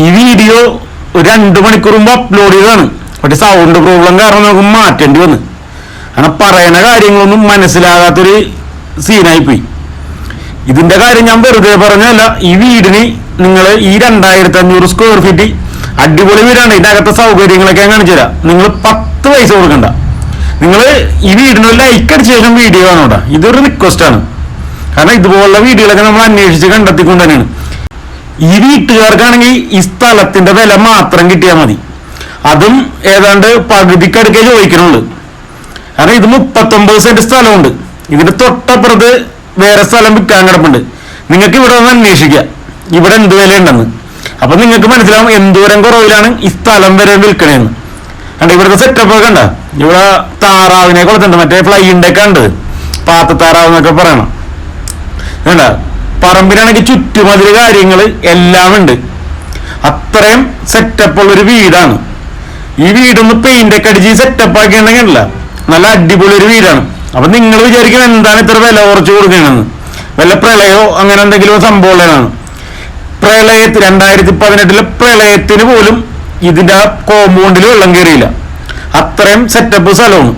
ഈ വീഡിയോ ഒരു 2 മണിക്കൂർ മുമ്പ് അപ്ലോഡ് ചെയ്തതാണ്. പക്ഷെ സൗണ്ട് പ്രോബ്ലം കാരണം നമുക്ക് മാറ്റേണ്ടി വന്നു. കാരണം പറയുന്ന കാര്യങ്ങളൊന്നും മനസ്സിലാകാത്തൊരു സീനായിപ്പോയി. ഇതിന്റെ കാര്യം ഞാൻ വെറുതെ പറഞ്ഞല്ല. ഈ വീടിന് നിങ്ങൾ ഈ 2500 സ്ക്വയർ ഫീറ്റ് അടിപൊളി വീടാണ്. ഇതിനകത്തെ സൗകര്യങ്ങളൊക്കെ ഞാൻ കാണിച്ചു തരാം. നിങ്ങൾ 10 പൈസ കൊടുക്കണ്ട. നിങ്ങൾ ഈ വീടിന് ലൈക്ക് അടിച്ച ശേഷം വീഡിയോ കാണൂടാ. ഇതൊരു റിക്വസ്റ്റ് ആണ്. കാരണം ഇതുപോലുള്ള വീഡിയോകളൊക്കെ നമ്മൾ അന്വേഷിച്ച് കണ്ടെത്തിക്കൊണ്ട് തന്നെയാണ്. ഈ വീട്ടുകാർക്കാണെങ്കിൽ ഈ സ്ഥലത്തിന്റെ വില മാത്രം കിട്ടിയാൽ മതി. അതും ഏതാണ്ട് പകുതിക്കടുക്കേ ചോദിക്കണുള്ളൂ. കാരണം ഇത് 39 സെന്റ് സ്ഥലമുണ്ട്. ഇതിന്റെ തൊട്ടപ്പുറത്ത് വേറെ സ്ഥലം വിൽക്കാൻ കിടപ്പുണ്ട്. നിങ്ങൾക്ക് ഇവിടെ ഒന്ന് അന്വേഷിക്കാം ഇവിടെ എന്ത് വിലയുണ്ടെന്ന്. അപ്പൊ നിങ്ങൾക്ക് മനസ്സിലാവും എന്തോരം കുറവിലാണ് ഈ സ്ഥലം വരെ വിൽക്കണേന്ന്. കണ്ട ഇവിടുത്തെ സെറ്റപ്പ് ഒക്കെ കണ്ട. ഇവിടെ താറാവിനെ കൊടുത്തിട്ടുണ്ട്. മറ്റേ ഫ്ലൈൻ്റെ ഒക്കെ ഉണ്ട്, പാത്തത്താറാവ് എന്നൊക്കെ പറയണം. വേണ്ട പറമ്പിനാണെങ്കിൽ ചുറ്റുമതിൽ കാര്യങ്ങൾ എല്ലാം ഉണ്ട്. അത്രയും സെറ്റപ്പ് ഉള്ളൊരു വീടാണ്. ഈ വീടൊന്ന് പെയിന്റ് ഒക്കെ അടിച്ച് സെറ്റപ്പ് ആക്കിയിട്ടുണ്ടെങ്കിലല്ല നല്ല അടിപൊളി ഒരു വീടാണ്. അപ്പൊ നിങ്ങൾ വിചാരിക്കും എന്താണ് ഇത്ര വില കുറച്ച് കൊടുക്കണമെന്ന്. വല്ല പ്രളയോ അങ്ങനെ എന്തെങ്കിലും സംഭവമുള്ളതാണ്. പ്രളയത്തിൽ 2018 പ്രളയത്തിന് പോലും ഇതിന്റെ ആ കോമ്പൗണ്ടിൽ വെള്ളം കയറിയില്ല. അത്രയും സെറ്റപ്പ് സ്ഥലമാണ്.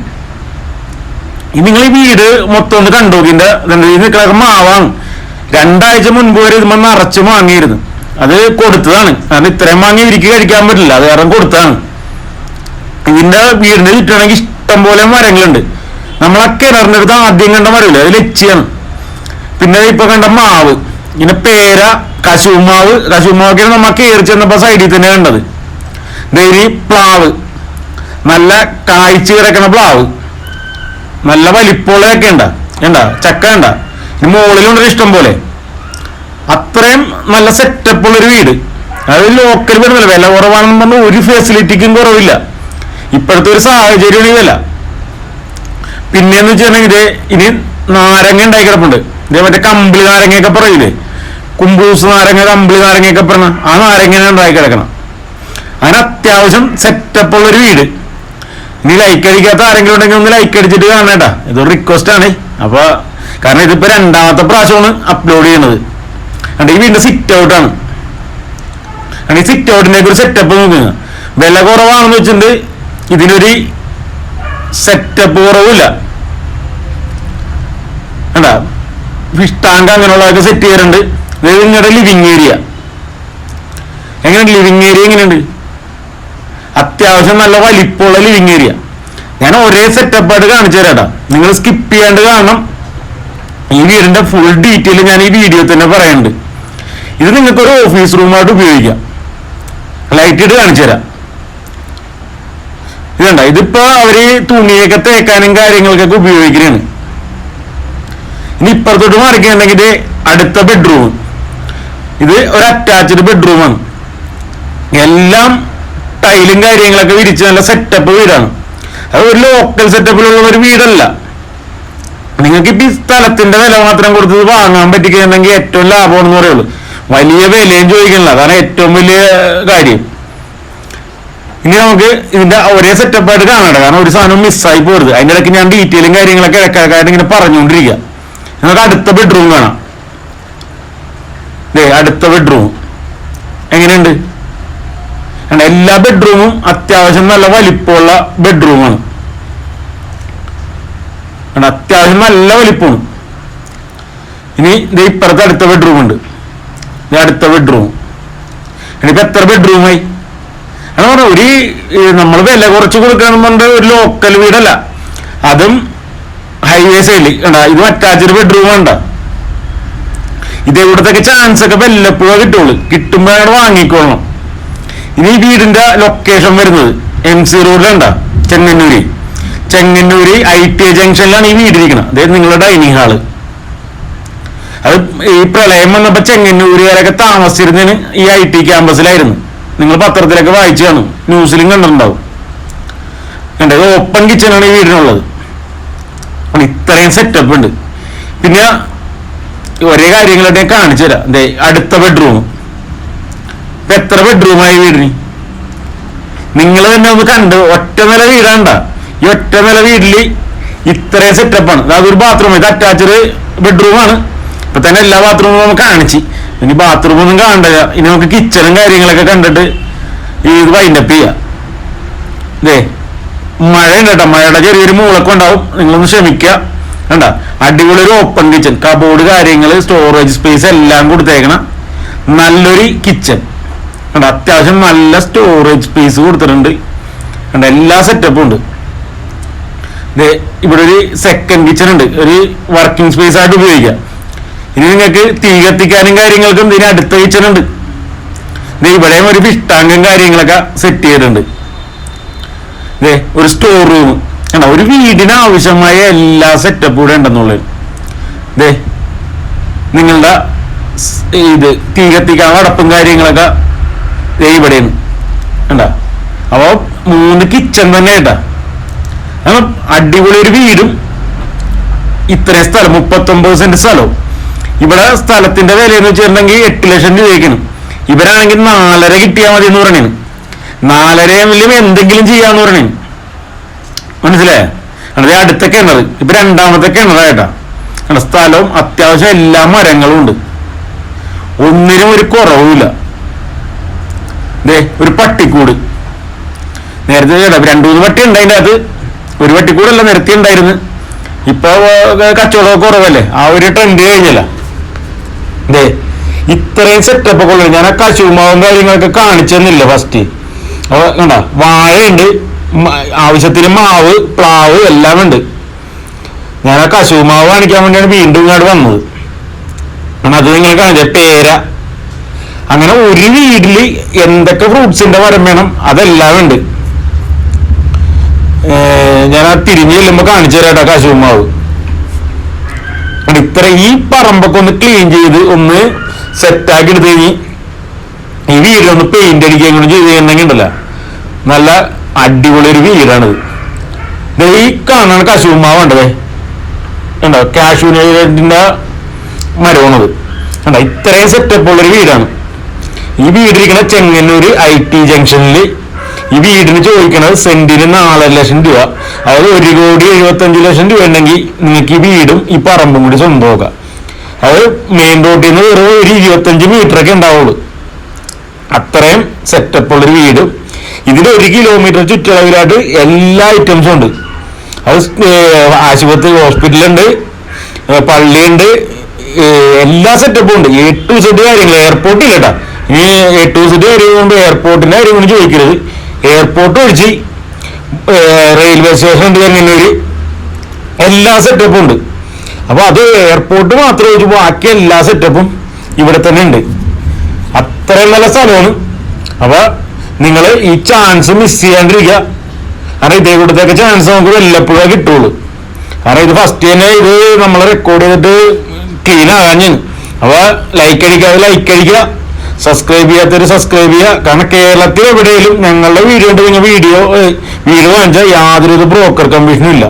നിങ്ങൾ ഈ വീട് മൊത്തം ഒന്ന് കണ്ടോക്കിന്റെ നിൽക്കണ മാവാണ്. 2 ആഴ്ച മുൻപ് വരെ ഇത് നിറച്ച് വാങ്ങിയിരുന്നു. അത് കൊടുത്തതാണ്. കാരണം ഇത്രയും വാങ്ങി ഇരിക്ക് കഴിക്കാൻ പറ്റില്ല. അത് കാരണം കൊടുത്തതാണ്. ഇതിന്റെ വീടിന്റെ ചുറ്റാണെങ്കിൽ ഇഷ്ടം പോലെ മരങ്ങളുണ്ട്. നമ്മളെ കിണറിന്റെ അടുത്ത് ആദ്യം കണ്ട മരമില്ല, അത് ലച്ചിയാണ്. പിന്നെ ഇപ്പൊ കണ്ട മാവ്, ഇങ്ങനെ പേര, കശുമാവൊക്കെയാണ് നമ്മ കയറി ചെന്നപ്പോ സൈഡിൽ തന്നെ കണ്ടത്. ദേരി പ്ലാവ്, നല്ല കായ്ച്ചു കിടക്കണ പ്ലാവ്, നല്ല വലിപ്പമുള്ളതൊക്കെ ഉണ്ടാ ചക്ക ഉണ്ടാ. ഇനി മുകളിലുണ്ടൊരു ഇഷ്ടം പോലെ. അത്രയും നല്ല സെറ്റപ്പ് ഉള്ളൊരു വീട്. അത് ലോക്കൽ വീടല്ല. വില കുറവാണെന്ന് പറഞ്ഞാൽ ഒരു ഫെസിലിറ്റിക്കും കുറവില്ല. ഇപ്പോഴത്തെ ഒരു സാഹചര്യമാണ് ഈ വില. പിന്നെന്ന് വെച്ചിട്ടുണ്ടെങ്കിൽ ഇനി നാരങ്ങ ഉണ്ടായി കിടപ്പുണ്ട്. ഇതേ മറ്റേ കമ്പിളി നാരങ്ങയൊക്കെ പറയില്ലേ, കുമ്പൂസ് നാരങ്ങ, കമ്പിളി നാരങ്ങയൊക്കെ പറഞ്ഞ ആ നാരങ്ങ ഉണ്ടായി കിടക്കണം. അങ്ങനെ അത്യാവശ്യം സെറ്റപ്പ് ഉള്ളൊരു വീട്. ഇനി ലൈക്ക് അടിക്കാത്ത ആരെങ്കിലും ഉണ്ടെങ്കിൽ ഒന്ന് ലൈക്ക് അടിച്ചിട്ട് കാണേട്ടാ. ഇതൊരു റിക്വസ്റ്റ് ആണ്. അപ്പൊ കാരണം ഇതിപ്പോ 2ാമത്തെ പ്രാവശ്യമാണ് അപ്ലോഡ് ചെയ്യണത്. കണ്ട ഈ വീടിന്റെ സിറ്റ് ഔട്ടാണ്. ഈ സിറ്റ് ഔട്ടിന്റെ ഒരു സെറ്റപ്പ് നോക്കുക. വില കുറവാണെന്ന് വെച്ചിട്ട് ഇതിനൊരു സെറ്റപ്പ് കുറവില്ല. കണ്ട ഫിഷ് ടാങ്ക് അങ്ങനെയുള്ളതൊക്കെ സെറ്റ് ചെയ്യാറുണ്ട്. നിങ്ങളുടെ ലിവിങ് ഏരിയ എങ്ങനെയുണ്ട്? ലിവിങ് ഏരിയ എങ്ങനെയുണ്ട്? അത്യാവശ്യം നല്ല വലിപ്പമുള്ള ലിവിങ് ഏരിയ. ഞാൻ ഒരേ സെറ്റപ്പായിട്ട് കാണിച്ചു തരാട്ടാ. നിങ്ങൾ സ്കിപ്പ് ചെയ്യാണ്ട് കാണണം. ഈ വീടിന്റെ ഫുൾ ഡീറ്റെയിൽ ഞാൻ ഈ വീഡിയോ തന്നെ പറയുന്നുണ്ട്. ഇത് നിങ്ങൾക്ക് ഒരു ഓഫീസ് റൂമായിട്ട് ഉപയോഗിക്കാം. ലൈറ്റ് ഇട്ട് കാണിച്ചു തരാം. ഇതുണ്ട, ഇതിപ്പോ അവര് തുണിയൊക്കെ തേക്കാനും കാര്യങ്ങൾക്കൊക്കെ ഉപയോഗിക്കുന്നതാണ്. ഇനി ഇപ്പുറത്തോട്ട് മാറിക്കുന്നുണ്ടെങ്കിൽ അടുത്ത ബെഡ്റൂം. ഇത് ഒരു അറ്റാച്ച്ഡ് ബെഡ്റൂമാണ്. എല്ലാം ടൈലും കാര്യങ്ങളൊക്കെ വിരിച്ച് നല്ല സെറ്റപ്പ് വീടാണ്. അത് ഒരു ലോക്കൽ സെറ്റപ്പിലുള്ള ഒരു വീടല്ല. നിങ്ങൾക്ക് ഇപ്പൊ ഈ സ്ഥലത്തിന്റെ വില മാത്രം കൊടുത്തത് വാങ്ങാൻ പറ്റിക്കുന്നുണ്ടെങ്കിൽ ഏറ്റവും ലാഭമാണെന്ന് പറയുള്ളൂ. വലിയ വിലയും ചോദിക്കണില്ല. അതാണ് ഏറ്റവും വലിയ കാര്യം. ഇനി നമുക്ക് ഇതിന്റെ ഒരേ സെറ്റപ്പായിട്ട് കാണണ്ട. കാരണം ഒരു സാധനം മിസ്സായി പോരുത്. അതിൻ്റെ ഇടയ്ക്ക് ഞാൻ ഡീറ്റെയിലും കാര്യങ്ങളൊക്കെ ഇടക്കായിട്ട് ഇങ്ങനെ പറഞ്ഞുകൊണ്ടിരിക്കുക. നമുക്ക് അടുത്ത ബെഡ്റൂം കാണാം. അടുത്ത ബെഡ്റൂം എങ്ങനെയുണ്ട്? എല്ലാ ബെഡ്റൂമും അത്യാവശ്യം നല്ല വലിപ്പമുള്ള ബെഡ്റൂമാണ്. അത്യാവശ്യം നല്ല വലിപ്പമാണ്. ഇനി ഇപ്പുറത്ത് അടുത്ത ബെഡ്റൂം ഉണ്ട്. അടുത്ത ബെഡ്റൂം. ഇനിയിപ്പോ എത്ര ബെഡ്റൂമായി? എന്ന് പറഞ്ഞാൽ ഒരു നമ്മൾ വില കുറച്ച് കൊടുക്കണം പറഞ്ഞ ഒരു ലോക്കൽ വീടല്ല. അതും ഹൈവേ സൈഡിൽ ഇതും അറ്റാച്ച്ഡ് ബെഡ്റൂം വേണ്ട. ഇതേകൂടത്തൊക്കെ ചാൻസ് ഒക്കെ വല്ലപ്പോഴേ കിട്ടുള്ളൂ. കിട്ടുമ്പോ അങ്ങോട്ട് വാങ്ങിക്കൊള്ളണം. ഇനി ഈ വീടിന്റെ ലൊക്കേഷൻ വരുന്നത് MC റോഡിലുണ്ട, ചെങ്ങന്നൂര് ITA ജംഗ്ഷനിലാണ് ഈ വീടിരിക്കണം. അതായത് നിങ്ങളുടെ ഡൈനിങ് ഹാള്. അത് ഈ പ്രളയം വന്നപ്പോ ചെങ്ങന്നൂരുകാരൊക്കെ താമസിച്ചിരുന്നതിന് ഈ IT ക്യാമ്പസിലായിരുന്നു. നിങ്ങൾ പത്രത്തിലൊക്കെ വായിച്ചു കാണും, ന്യൂസിലും കണ്ടിട്ടുണ്ടാവും. കണ്ടത് ഓപ്പൺ കിച്ചണാണ് ഈ വീടിനുള്ളത്. ഇത്രയും സെറ്റപ്പ് ഉണ്ട്. പിന്നെ ഒരേ കാര്യങ്ങളായിട്ട് ഞാൻ കാണിച്ചു തരാം. അടുത്ത ബെഡ്റൂം. ഇപ്പൊ എത്ര ബെഡ്റൂമായി വീടിന്? നിങ്ങൾ തന്നെ ഒന്ന് കണ്ട്. ഒറ്റ നില വീടാണ്ട. ഈ ഒറ്റ നില വീട്ടില് ഇത്രയും സെറ്റപ്പാണ്. അതൊരു ബാത്റൂം. ഇത് അറ്റാച്ച്ഡ് ബെഡ്റൂമാണ്. ഇപ്പൊ തന്നെ എല്ലാ ബാത്റൂമും നമുക്ക് കാണിച്ച്. ഇനി ബാത്റൂം ഒന്നും കാണണ്ട. ഇനി നമുക്ക് കിച്ചണും കാര്യങ്ങളൊക്കെ കണ്ടിട്ട് ഇത് വൈൻഡപ്പ് ചെയ്യാം. ഇതേ മഴ ഉണ്ട് കേട്ടോ, മഴയുടെ ചെറിയൊരു മൂളൊക്കെ ഉണ്ടാവും, നിങ്ങളൊന്ന് ക്ഷമിക്കുക. കണ്ട അടിപൊളി ഒരു ഓപ്പൺ കിച്ചൺ, കബോർഡ് കാര്യങ്ങൾ, സ്റ്റോറേജ് സ്പേസ് എല്ലാം കൊടുത്തേക്കണം. നല്ലൊരു കിച്ചൺ കണ്ട, അത്യാവശ്യം നല്ല സ്റ്റോറേജ് സ്പേസ് കൊടുത്തിട്ടുണ്ട്. കണ്ട എല്ലാ സെറ്റപ്പും ഉണ്ട്. ഇവിടെ ഒരു സെക്കൻഡ് കിച്ചൺ ഉണ്ട്, ഒരു വർക്കിംഗ് സ്പേസ് ആയിട്ട് ഉപയോഗിക്കാം. ഇനി നിങ്ങൾക്ക് തീ കത്തിക്കാനും കാര്യങ്ങൾക്കും ഇതിന് അടുത്ത കിച്ചൺ ഉണ്ട്. ഇവിടെയും ഒരു ഫിഷ് ടാങ്കും കാര്യങ്ങളൊക്കെ സെറ്റ് ചെയ്തിട്ടുണ്ട്. ഒരു സ്റ്റോർ റൂം കണ്ട, ഒരു വീടിന് ആവശ്യമായ എല്ലാ സെറ്റപ്പും ഇവിടെ ഉണ്ടെന്നുള്ളത്. നിങ്ങളുടെ ഇത് തീ കത്തിക്കാൻ അടപ്പും കാര്യങ്ങളൊക്കെ ഇവിടെയാണ് കണ്ട. അപ്പൊ 3 കിച്ചൺ തന്നെ കേട്ടാ. അടിപൊളി ഒരു വീടും ഇത്രയും സ്ഥലം, 39 സെന്റ് സ്ഥലവും. ഇവിടെ സ്ഥലത്തിന്റെ വില എന്ന് വെച്ചിട്ടുണ്ടെങ്കിൽ 8 ലക്ഷം രൂപയ്ക്കാണ്. ഇവരാണെങ്കിൽ 4.5 കിട്ടിയാൽ മതി എന്ന് പറയണേന്. 4.5 എന്തെങ്കിലും ചെയ്യാന്ന് പറയണേ, മനസ്സിലായോ? അതെ അടുത്ത കിണർ, ഇപ്പൊ 2ാമത്തെ കിണറായിട്ടാ. സ്ഥലവും അത്യാവശ്യം എല്ലാ മരങ്ങളും ഉണ്ട്, ഒന്നിനും ഒരു കുറവുമില്ല. ഒരു പട്ടിക്കൂട് നേരത്തെ 2-3 പട്ടി ഉണ്ട് അതിൻ്റെ അകത്ത്, ഒരു പട്ടിക്കൂടല്ല നിരത്തി ഉണ്ടായിരുന്നു. ഇപ്പൊ കച്ചവടമൊക്കെ കുറവല്ലേ, ആ ഒരു ട്രെൻഡ് കഴിഞ്ഞല്ല. ഇത്രയും സെറ്റപ്പ് ഒക്കെ ഉള്ളത്. ഞാൻ ആ കശുമാവും കാര്യങ്ങളൊക്കെ കാണിച്ചെന്നില്ല ഫസ്റ്റ്. അപ്പൊ കണ്ട വാഴയുണ്ട്, ആവശ്യത്തിന് മാവ്, പ്ലാവ് എല്ലാം ഉണ്ട്. ഞാൻ ആ കശുമാവ് കാണിക്കാൻ വേണ്ടിയാണ് വീണ്ടും ഇങ്ങോട്ട് വന്നത്. അത് നിങ്ങൾ കാണിച്ച പേര, അങ്ങനെ ഒരു വീട്ടിൽ എന്തൊക്കെ ഫ്രൂട്ട്സിന്റെ മരം വേണം അതെല്ലാം ഉണ്ട്. ഞാൻ ആ തിരിഞ്ഞ് ചെല്ലുമ്പോ കാണിച്ചു തരാട്ടോ കശുമാവ്. ഇത്ര ഈ പറമ്പൊക്കെ ഒന്ന് ക്ലീൻ ചെയ്ത് ഒന്ന് സെറ്റാക്കി എടുത്ത് കഴിഞ്ഞ് ഈ വീടൊന്ന് പെയിന്റ് അടിക്കുകയും കൂടി ചെയ്ത് കഴിഞ്ഞിട്ടുണ്ടെങ്കിൽ ഉണ്ടല്ലോ, നല്ല അടിപൊളി ഒരു വീടാണിത്. ഈ കാണാൻ കശുമാവ് ഉണ്ടതേ ഉണ്ടോ, കാശുവിന്റെ മരമാണത് കണ്ടോ. ഇത്രയും സെറ്റപ്പ് ഉള്ളൊരു വീടാണ്. ഈ വീടിരിക്കുന്ന ചെങ്ങന്നൂര് IT ജംഗ്ഷനിൽ. ഈ വീടിന് ചോദിക്കുന്നത് സെന്റിന് 4.5 ലക്ഷം രൂപ. അതായത് 1,75,00,000 രൂപ ഉണ്ടെങ്കിൽ നിങ്ങൾക്ക് ഈ വീടും ഈ പറമ്പും കൂടി സ്വന്തമാക്കാം. അത് മെയിൻ റോഡിൽ നിന്ന് വെറും ഒരു 25 മീറ്ററൊക്കെ ഉണ്ടാവുള്ളൂ. അത്രയും സെറ്റപ്പ് ഉള്ളൊരു വീട്. ഇതിൽ 1 കിലോമീറ്റർ ചുറ്റളവിലായിട്ട് എല്ലാ ഐറ്റംസും ഉണ്ട്. അത് ആശുപത്രി, ഹോസ്പിറ്റലുണ്ട്, പള്ളിയുണ്ട്, എല്ലാ സെറ്റപ്പും ഉണ്ട്. A to Z കാര്യങ്ങൾ. എയർപോർട്ട് ഇല്ല കേട്ടാ. ഈ A to Z കാര്യങ്ങളുണ്ട്. എയർപോർട്ടിന്റെ കാര്യം കൊണ്ട് ചോദിക്കരുത്. എയർപോർട്ട് ഒഴിച്ച് റെയിൽവേ സ്റ്റേഷൻ ഉണ്ട്, ചെങ്ങന്നൂര്. എല്ലാ സെറ്റപ്പും ഉണ്ട്. അപ്പൊ അത് എയർപോർട്ട് മാത്രം ഒഴിച്ച് ബാക്കി എല്ലാ സെറ്റപ്പും ഇവിടെ തന്നെ ഉണ്ട്. അത്രയും നല്ല സ്ഥലമാണ്. അപ്പൊ നിങ്ങൾ ഈ ചാൻസ് മിസ് ചെയ്യാണ്ടിരിക്കുക. കാരണം ഇതേ കൂട്ടത്തൊക്കെ ചാൻസ് നമുക്ക് വല്ലപ്പോഴേ കിട്ടുള്ളൂ. കാരണം ഇത് ഫസ്റ്റ് തന്നെ ഇത് നമ്മൾ റെക്കോർഡ് ചെയ്തിട്ട് ക്ലീൻ ആകാഞ്ഞ്. അപ്പൊ ലൈക്ക് അടിക്കുക, സബ്സ്ക്രൈബ് ചെയ്യാത്തവര് സബ്സ്ക്രൈബ് ചെയ്യുക. കാരണം കേരളത്തിൽ എവിടെയും ഞങ്ങളുടെ വീഡിയോ ഉണ്ട്, വീഡിയോ വാങ്ങിച്ചാൽ യാതൊരു ബ്രോക്കർ കമ്മീഷനും ഇല്ല.